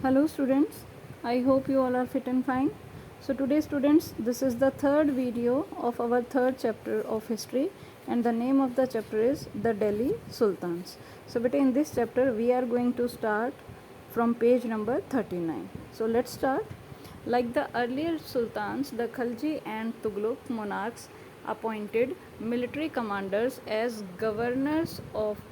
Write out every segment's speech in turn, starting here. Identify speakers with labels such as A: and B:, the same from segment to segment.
A: Hello students, I hope you all are fit and fine. So today students, this is the third video of our third chapter of history and the name of the chapter is the Delhi Sultans. So beta in this chapter we are going to start from page number 39. So let's start. Like the earlier sultans, the Khalji and Tughlaq monarchs appointed military commanders as governors of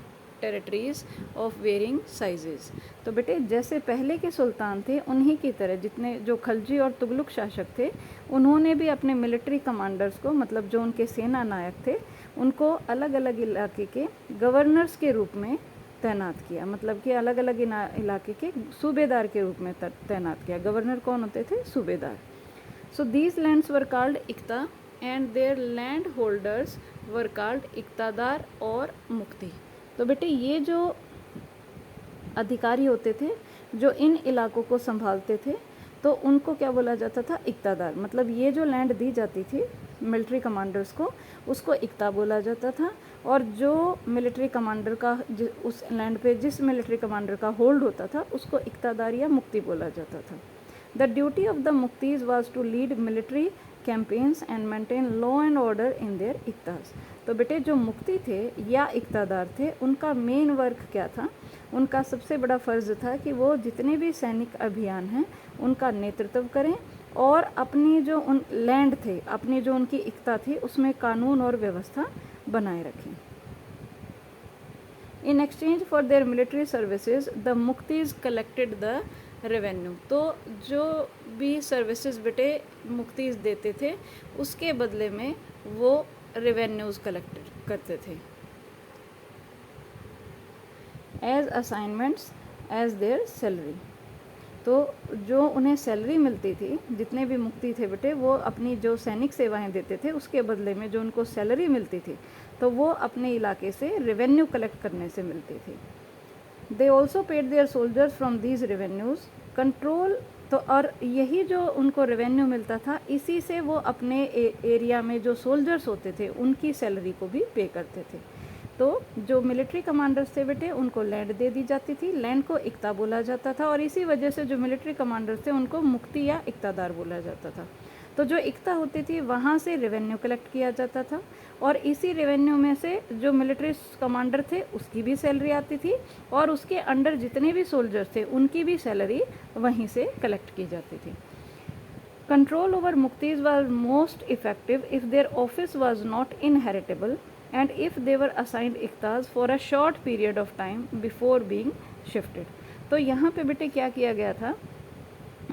A: territories of varying sizes. तो बेटे जैसे पहले के सुल्तान थे उन्हीं की तरह जितने जो खलजी और तुगलक शासक थे उन्होंने भी अपने मिलिट्री कमांडर्स को मतलब जो उनके सेना नायक थे उनको अलग अलग इलाके के गवर्नर्स के रूप में तैनात किया, मतलब कि अलग अलग इलाके के सूबेदार के रूप में तैनात किया। गवर्नर कौन होते थे? सूबेदार। So these lands were called iqta and their land holders were called iqtadar और मुक्ति। तो बेटे ये जो अधिकारी होते थे जो इन इलाकों को संभालते थे तो उनको क्या बोला जाता था? इक्तादार। मतलब ये जो लैंड दी जाती थी मिलिट्री कमांडर्स को उसको इक्ता बोला जाता था, और जो मिलिट्री कमांडर का उस लैंड पे जिस मिलिट्री कमांडर का होल्ड होता था उसको इक्तादार या मुक्ति बोला जाता था। द ड्यूटी ऑफ द मुक्तीज was to lead military campaigns and maintain law and order in their इक्ताज। तो बेटे जो मुक्ति थे या इक्तादार थे उनका मेन वर्क क्या था? उनका सबसे बड़ा फ़र्ज़ था कि वो जितने भी सैनिक अभियान हैं उनका नेतृत्व करें और अपनी जो उन लैंड थे अपनी जो उनकी इक्ता थी उसमें कानून और व्यवस्था बनाए रखें। In exchange for their military services the मुक्तीज कलेक्टेड द रेवेन्यू। तो जो भी सर्विसेज बेटे मुक्तीज देते थे उसके बदले में वो रेवेन्यूज़ कलेक्ट करते थे as assignments as their salary. तो जो उन्हें सैलरी मिलती थी जितने भी मुक्ति थे बेटे वो अपनी जो सैनिक सेवाएं देते थे उसके बदले में जो उनको सैलरी मिलती थी तो वो अपने इलाके से रेवेन्यू कलेक्ट करने से मिलती थी। They also paid their soldiers from these revenues control. तो और यही जो उनको रेवेन्यू मिलता था इसी से वो अपने एरिया में जो सोल्जर्स होते थे उनकी सैलरी को भी पे करते थे। तो जो मिलिट्री कमांडर्स थे बेटे उनको लैंड दे दी जाती थी, लैंड को इक्ता बोला जाता था और इसी वजह से जो मिलिट्री कमांडर्स थे उनको मुक्ति या इक्तादार बोला जाता था। तो जो इक्ता होती थी वहाँ से रेवेन्यू कलेक्ट किया जाता था और इसी रेवेन्यू में से जो मिलिट्री कमांडर थे उसकी भी सैलरी आती थी और उसके अंडर जितने भी सोल्जर्स थे उनकी भी सैलरी वहीं से कलेक्ट की जाती थी। कंट्रोल ओवर मुक्तीज was most effective if their office was not inheritable and if they were assigned इक्ताज for a short period of time before being shifted. तो यहाँ पे बेटे क्या किया गया था,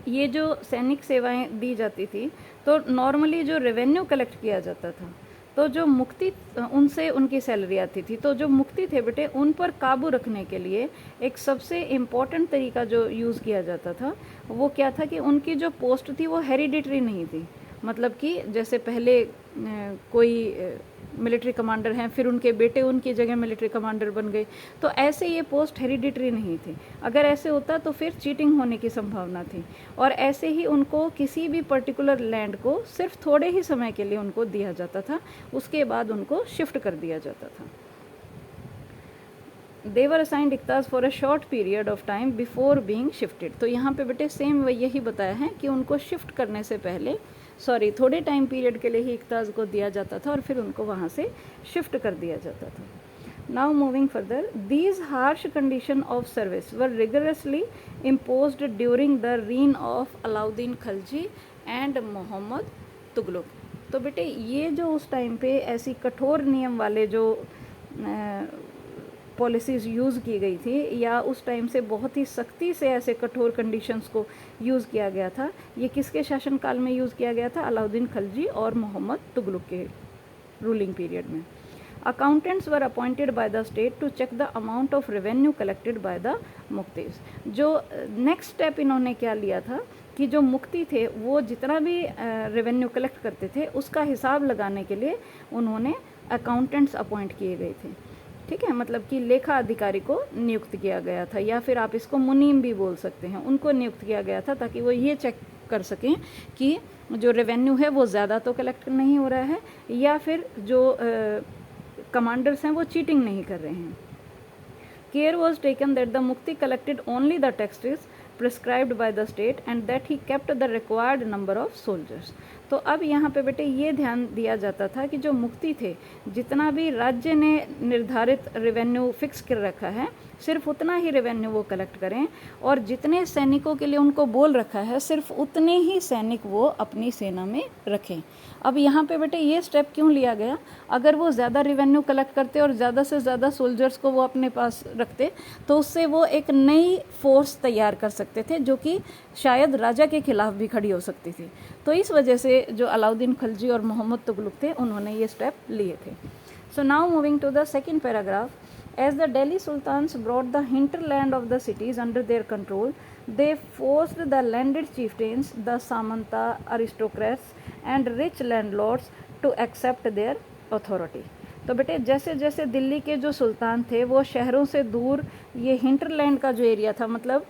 A: ये जो सैनिक सेवाएं दी जाती थी तो नॉर्मली जो रेवेन्यू कलेक्ट किया जाता था तो जो मुक्ति उनसे उनकी सैलरी आती थी। तो जो मुक्ति थे बेटे उन पर काबू रखने के लिए एक सबसे इम्पॉर्टेंट तरीका जो यूज़ किया जाता था वो क्या था कि उनकी जो पोस्ट थी वो हेरिडिटरी नहीं थी। मतलब कि जैसे पहले कोई मिलिट्री कमांडर हैं फिर उनके बेटे उनकी जगह मिलिट्री कमांडर बन गए, तो ऐसे ये पोस्ट हेरिडिटरी नहीं थी। अगर ऐसे होता तो फिर चीटिंग होने की संभावना थी और ऐसे ही उनको किसी भी पर्टिकुलर लैंड को सिर्फ थोड़े ही समय के लिए उनको दिया जाता था, उसके बाद उनको शिफ्ट कर दिया जाता था। दे वर असाइंड इक्ताज for a short period of time before being shifted. तो यहाँ पे बेटे सेम यही बताया है कि उनको शिफ्ट करने से पहले थोड़े टाइम पीरियड के लिए ही इक्ताज को दिया जाता था और फिर उनको वहाँ से शिफ्ट कर दिया जाता था। Now moving further, these harsh condition of service were rigorously imposed during the reign of Alauddin Khalji and Mohammad Tughlaq. तो बेटे ये जो उस टाइम पे ऐसी कठोर नियम वाले जो पॉलिसीज़ यूज़ की गई थी या उस टाइम से बहुत ही सख्ती से ऐसे कठोर कंडीशंस को यूज़ किया गया था, ये किसके शासनकाल में यूज़ किया गया था? अलाउद्दीन खलजी और मोहम्मद तुगलक के रूलिंग पीरियड में। Accountants were appointed by the state to check the amount of revenue collected by the मुक्तीज। जो नेक्स्ट स्टेप इन्होंने क्या लिया था कि जो मुक्ति थे वो जितना भी रेवेन्यू कलेक्ट करते थे उसका हिसाब लगाने के लिए उन्होंने अकाउंटेंट्स अपॉइंट किए गए थे। ठीक है, मतलब कि लेखा अधिकारी को नियुक्त किया गया था या फिर आप इसको मुनीम भी बोल सकते हैं, उनको नियुक्त किया गया था ताकि वो ये चेक कर सकें कि जो रेवेन्यू है वो ज़्यादा तो कलेक्ट नहीं हो रहा है या फिर जो कमांडर्स हैं वो चीटिंग नहीं कर रहे हैं। Care was taken that the मुक्ति collected only the taxes prescribed by the state and that he kept the required number of soldiers. तो अब यहाँ पे बेटे ये ध्यान दिया जाता था कि जो मुक्ति थे, जितना भी राज्य ने निर्धारित रेवेन्यू फिक्स कर रखा है, सिर्फ उतना ही रेवेन्यू वो कलेक्ट करें, और जितने सैनिकों के लिए उनको बोल रखा है सिर्फ उतने ही सैनिक वो अपनी सेना में रखें। अब यहाँ पे बेटे ये स्टेप क्यों लिया गया? अगर वो ज़्यादा रेवेन्यू कलेक्ट करते और ज़्यादा से ज़्यादा सोल्जर्स को वो अपने पास रखते तो उससे वो एक नई फोर्स तैयार कर सकते थे जो कि शायद राजा के खिलाफ भी खड़ी हो सकती थी। तो इस वजह से जो अलाउद्दीन खिलजी और मोहम्मद तुगलक थे उन्होंने ये स्टेप लिए थे। So now moving to the second paragraph, as the Delhi Sultans brought the hinterland of the cities under their control, they forced the landed chieftains, the Samanta aristocrats and rich landlords to accept their authority. तो बेटे जैसे जैसे दिल्ली के जो सुल्तान थे वो शहरों से दूर ये हिंटरलैंड का जो एरिया था, मतलब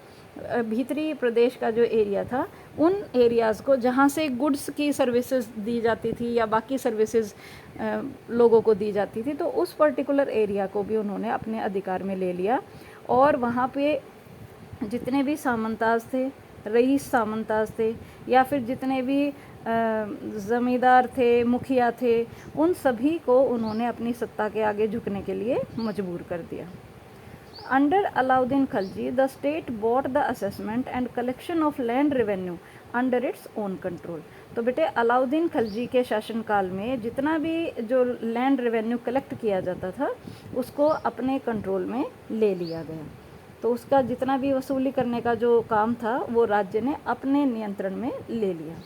A: भीतरी प्रदेश का जो एरिया था, उन एरियाज़ को जहाँ से गुड्स की सर्विसेज दी जाती थी या बाकी सर्विसेज लोगों को दी जाती थी, तो उस पर्टिकुलर एरिया को भी उन्होंने अपने अधिकार में ले लिया। और वहाँ पे जितने भी सामंताज थे, रईस सामंताज थे, या फिर जितने भी ज़मींदार थे, मुखिया थे, उन सभी को उन्होंने अपनी सत्ता के आगे झुकने के लिए मजबूर कर दिया। Under Alauddin Khilji, the state bought the assessment and collection of land revenue under its own control. तो बेटे अलाउद्दीन खिलजी के शासनकाल में जितना भी जो लैंड रेवेन्यू कलेक्ट किया जाता था उसको अपने कंट्रोल में ले लिया गया। तो उसका जितना भी वसूली करने का जो काम था वो राज्य ने अपने नियंत्रण में ले लिया।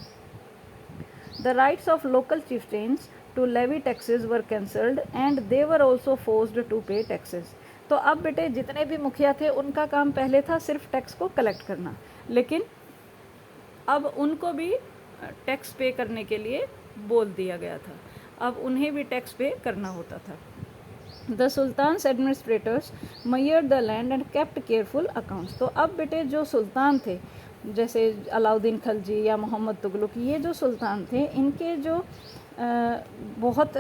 A: The rights of local chieftains to levy taxes were cancelled and they were also forced to pay taxes. तो अब बेटे जितने भी मुखिया थे उनका काम पहले था सिर्फ टैक्स को कलेक्ट करना, लेकिन अब उनको भी टैक्स पे करने के लिए बोल दिया गया था, अब उन्हें भी टैक्स पे करना होता था। The sultans administrators measured the land and kept careful accounts. तो अब बेटे जो सुल्तान थे, जैसे अलाउद्दीन खिलजी या मोहम्मद तुगलक, ये जो सुल्तान थे इनके जो बहुत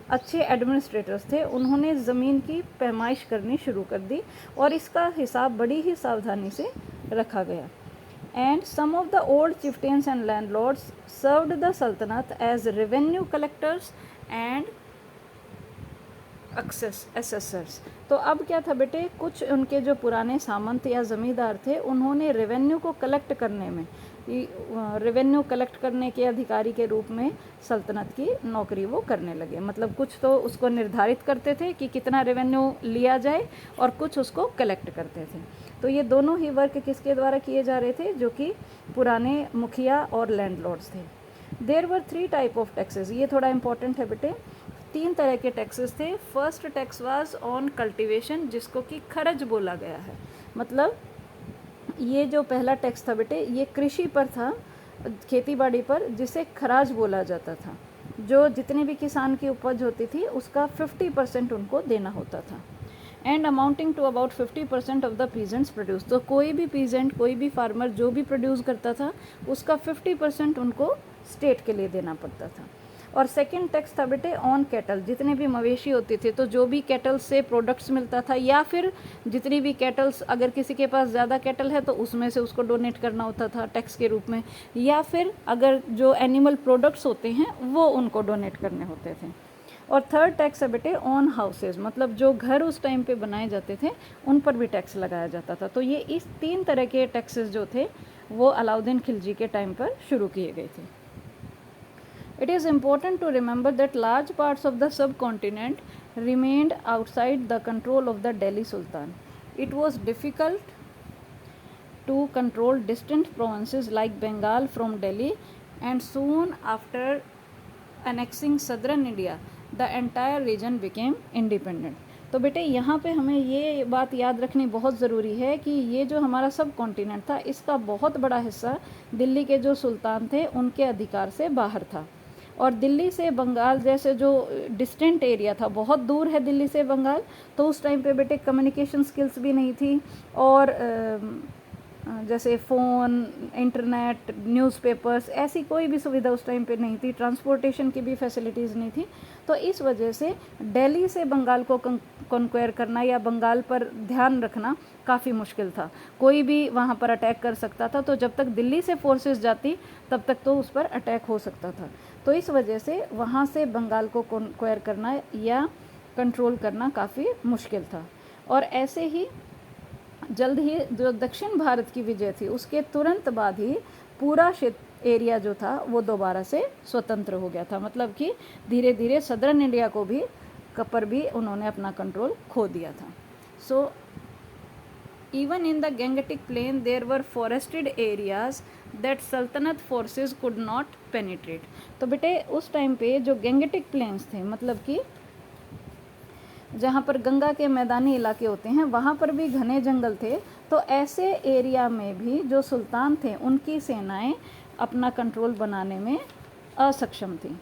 A: अच्छे एडमिनिस्ट्रेटर्स थे, उन्होंने ज़मीन की पैमाइश करनी शुरू कर दी और इसका हिसाब बड़ी ही सावधानी से रखा गया। And some of the old chieftains and landlords served the सल्तनत as revenue collectors and assessors. तो अब क्या था बेटे, कुछ उनके जो पुराने सामंत या ज़मींदार थे उन्होंने रेवेन्यू को कलेक्ट करने में, रेवेन्यू कलेक्ट करने के अधिकारी के रूप में सल्तनत की नौकरी वो करने लगे। मतलब कुछ तो उसको निर्धारित करते थे कि कितना रेवेन्यू लिया जाए और कुछ उसको कलेक्ट करते थे। तो ये दोनों ही वर्क किसके द्वारा किए जा रहे थे? जो कि पुराने मुखिया और लैंडलॉर्ड्स थे। There were 3 type of taxes. ये थोड़ा इंपॉर्टेंट है बेटे, 3 तरह के टैक्सेस थे। First tax was on cultivation, जिसको कि खरज बोला गया है। मतलब ये जो पहला टैक्स था बेटे ये कृषि पर था, खेतीबाड़ी पर, जिसे खराज बोला जाता था। जो जितने भी किसान की उपज होती थी उसका 50% उनको देना होता था। And amounting to about 50% of the peasants produce. तो कोई भी पीजेंट, कोई भी फार्मर जो भी प्रोड्यूस करता था उसका 50% उनको स्टेट के लिए देना पड़ता था। और सेकंड टैक्स था बेटे ऑन कैटल। जितने भी मवेशी होते थे तो जो भी कैटल से प्रोडक्ट्स मिलता था, या फिर जितनी भी कैटल्स, अगर किसी के पास ज़्यादा कैटल है तो उसमें से उसको डोनेट करना होता था टैक्स के रूप में, या फिर अगर जो एनिमल प्रोडक्ट्स होते हैं वो उनको डोनेट करने होते थे। और थर्ड टैक्स है बेटे ऑन हाउसेज। मतलब जो घर उस टाइम पे बनाए जाते थे उन पर भी टैक्स लगाया जाता था। तो ये इस 3 तरह के टैक्सेस जो थे वो अलाउद्दीन खिलजी के टाइम पर शुरू किए गए थे। It is important to remember that large parts of the subcontinent remained outside the control of the Delhi Sultan. It was difficult to control distant provinces like Bengal from Delhi, and soon after annexing southern India, the entire region became independent. तो बेटे यहाँ पे हमें ये बात याद रखनी बहुत ज़रूरी है कि ये जो हमारा सब कॉन्टिनेंट था इसका बहुत बड़ा हिस्सा दिल्ली के जो सुल्तान थे उनके अधिकार से बाहर था। और दिल्ली से बंगाल जैसे जो डिस्टेंट एरिया था, बहुत दूर है दिल्ली से बंगाल, तो उस टाइम पे बेटे कम्युनिकेशन स्किल्स भी नहीं थी, और जैसे फ़ोन, इंटरनेट, न्यूज़पेपर्स, ऐसी कोई भी सुविधा उस टाइम पे नहीं थी, ट्रांसपोर्टेशन की भी फैसिलिटीज़ नहीं थी। तो इस वजह से दिल्ली से बंगाल को कॉन्क्वायर करना या बंगाल पर ध्यान रखना काफ़ी मुश्किल था। कोई भी वहाँ पर अटैक कर सकता था, तो जब तक दिल्ली से फोर्सेस जाती तब तक तो उस पर अटैक हो सकता था। तो इस वजह से वहाँ से बंगाल को कॉन्क्वायर करना या कंट्रोल करना काफ़ी मुश्किल था। और ऐसे ही जल्द ही जो दक्षिण भारत की विजय थी उसके तुरंत बाद ही पूरा एरिया जो था वो दोबारा से स्वतंत्र हो गया था। मतलब कि धीरे धीरे सदर्न इंडिया को भी पर भी उन्होंने अपना कंट्रोल खो दिया था। So even in the Gangetic plain there were forested areas that सल्तनत फोर्सेस कुड नॉट पेनिट्रेट। तो बेटे उस टाइम पे जो गंगटिक प्लेन्स थे, मतलब कि जहाँ पर गंगा के मैदानी इलाके होते हैं वहाँ पर भी घने जंगल थे। तो ऐसे एरिया में भी जो सुल्तान थे उनकी सेनाएं अपना कंट्रोल बनाने में असक्षम थी।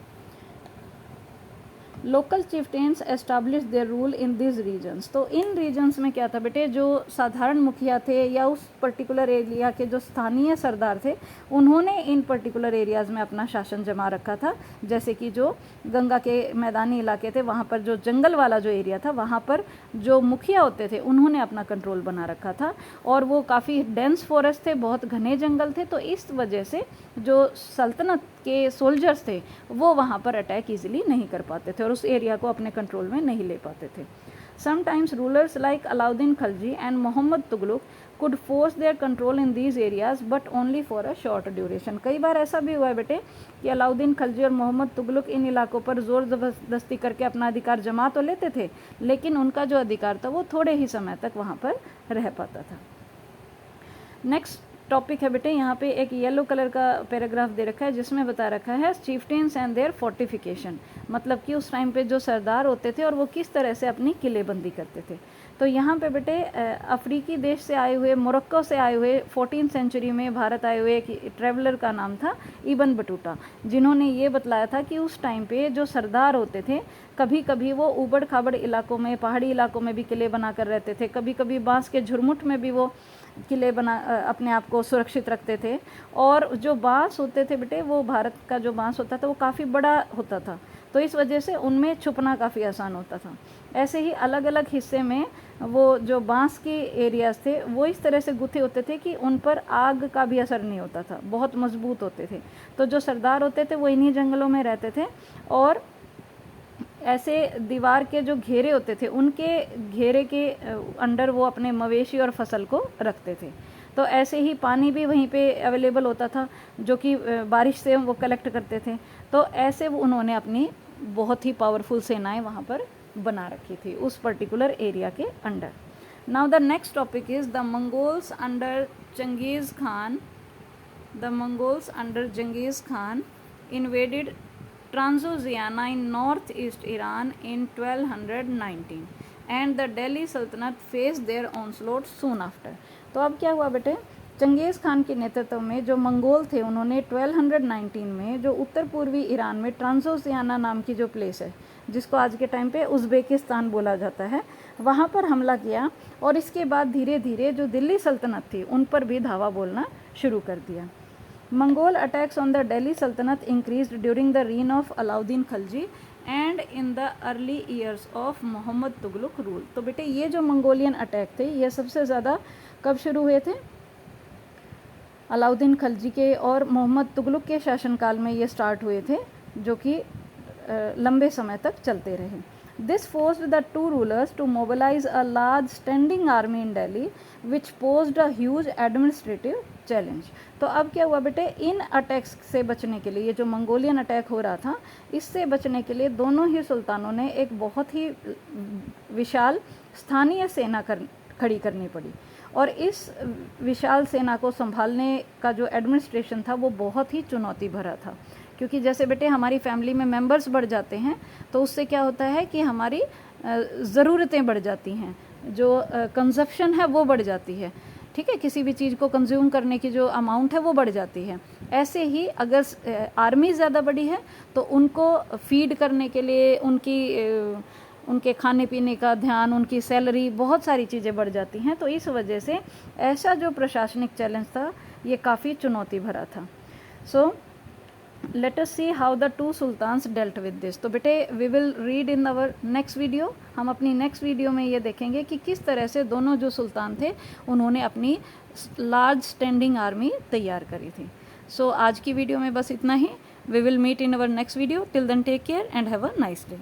A: Local chieftains establish their rule in this regions. तो इन रीजन्स में क्या था बेटे, जो साधारण मुखिया थे या उस पर्टिकुलर एरिया के जो स्थानीय सरदार थे उन्होंने इन पर्टिकुलर एरियाज़ में अपना शासन जमा रखा था। जैसे कि जो गंगा के मैदानी इलाके थे वहाँ पर जो जंगल वाला जो एरिया था वहाँ पर जो मुखिया होते थे उन्होंने अपना कंट्रोल बना रखा था। और वो काफ़ी डेंस फॉरेस्ट थे, बहुत घने जंगल थे। तो इस वजह से जो सल्तनत के सोल्जर्स थे वो वहाँ पर अटैक इजीली नहीं कर पाते थे और उस एरिया को अपने कंट्रोल में नहीं ले पाते थे। Sometimes rulers like Alauddin Khalji and Mohammad Tughlaq could force their control in these areas but only for a short duration. कई बार ऐसा भी हुआ है बेटे कि अलाउद्दीन खलजी और मोहम्मद तुगलक इन इलाकों पर जोर जबरदस्ती करके अपना अधिकार जमा तो लेते थे, लेकिन उनका जो अधिकार था वो थोड़े ही समय तक वहाँ पर रह पाता था। नेक्स्ट टॉपिक है बेटे, यहाँ पे एक येलो कलर का पैराग्राफ दे रखा है जिसमें बता रखा है चीफ्टेन्स एंड देयर फोर्टिफिकेशन। मतलब कि उस टाइम पे जो सरदार होते थे और वो किस तरह से अपनी किलेबंदी करते थे। तो यहाँ पे बेटे अफ्रीकी देश से आए हुए, मोरक्को से आए हुए 14th सेंचुरी में भारत आए हुए एक ट्रैवलर का नाम था इब्न बटूता, जिन्होंने ये बतलाया था कि उस टाइम पे जो सरदार होते थे कभी कभी वो ऊबड़ खाबड़ इलाकों में, पहाड़ी इलाकों में भी किले बना कर रहते थे, कभी कभी बांस के झुरमुट में भी वो किले बना अपने आप को सुरक्षित रखते थे। और जो बांस होते थे बेटे, वो भारत का जो बांस होता था वो काफ़ी बड़ा होता था, तो इस वजह से उनमें छुपना काफ़ी आसान होता था। ऐसे ही अलग अलग हिस्से में वो जो बांस के एरियाज़ थे वो इस तरह से गुथे होते थे कि उन पर आग का भी असर नहीं होता था, बहुत मजबूत होते थे। तो जो सरदार होते थे वो इन्हीं जंगलों में रहते थे और ऐसे दीवार के जो घेरे होते थे उनके घेरे के अंडर वो अपने मवेशी और फसल को रखते थे। तो ऐसे ही पानी भी वहीं पे अवेलेबल होता था जो कि बारिश से वो कलेक्ट करते थे। तो ऐसे वो उन्होंने अपनी बहुत ही पावरफुल सेनाएं वहाँ पर बना रखी थी उस पर्टिकुलर एरिया के under. Now the next topic is the Mongols under Changez Khan. The Mongols under Changez Khan invaded Transoxiana in northeast Iran in 1219 and the Delhi Sultanate faced their onslaught soon after। तो अब क्या हुआ बेटे, चंगेज़ खान के नेतृत्व में जो मंगोल थे उन्होंने 1219 में जो उत्तर पूर्वी ईरान में ट्रांसोसियाना नाम की जो प्लेस है जिसको आज के टाइम पे उज़्बेकिस्तान बोला जाता है, वहाँ पर हमला किया। और इसके बाद धीरे धीरे जो दिल्ली सल्तनत थी उन पर भी धावा बोलना शुरू कर दिया। Mongol attacks on the Delhi Sultanate increased during the reign of Alauddin Khilji and in the early years of Muhammad Tughlaq rule। तो बेटे ये जो मंगोलियन अटैक थे ये सबसे ज़्यादा कब शुरू हुए थे, अलाउद्दीन खिलजी के और मोहम्मद तुगलक के शासनकाल में ये स्टार्ट हुए थे, जो कि लंबे समय तक चलते रहे। This forced the two rulers to mobilize a large standing army in Delhi, which posed a huge administrative challenge। तो अब क्या हुआ बेटे, इन अटैक्स से बचने के लिए, ये जो मंगोलियन अटैक हो रहा था इससे बचने के लिए दोनों ही सुल्तानों ने एक बहुत ही विशाल स्थानीय सेना खड़ी करनी पड़ी। और इस विशाल सेना को संभालने का जो एडमिनिस्ट्रेशन था वो बहुत ही चुनौती भरा था, क्योंकि जैसे बेटे हमारी फैमिली में मेंबर्स बढ़ जाते हैं तो उससे क्या होता है कि हमारी ज़रूरतें बढ़ जाती हैं, जो कंजप्शन है वो बढ़ जाती है, ठीक है, किसी भी चीज़ को कंज्यूम करने की जो अमाउंट है वो बढ़ जाती है। ऐसे ही अगर आर्मी ज़्यादा बड़ी है तो उनको फीड करने के लिए उनके खाने पीने का ध्यान, उनकी सैलरी, बहुत सारी चीज़ें बढ़ जाती हैं। तो इस वजह से ऐसा जो प्रशासनिक चैलेंज था ये काफ़ी चुनौती भरा था। So let us see how the two sultans dealt with this. तो बेटे we will read in our next video. हम अपनी नेक्स्ट वीडियो में ये देखेंगे कि किस तरह से दोनों जो सुल्तान थे उन्होंने अपनी लार्ज स्टैंडिंग आर्मी तैयार करी थी। सो आज की वीडियो में बस इतना ही। We will meet in our next video. Till then take care and have a nice day.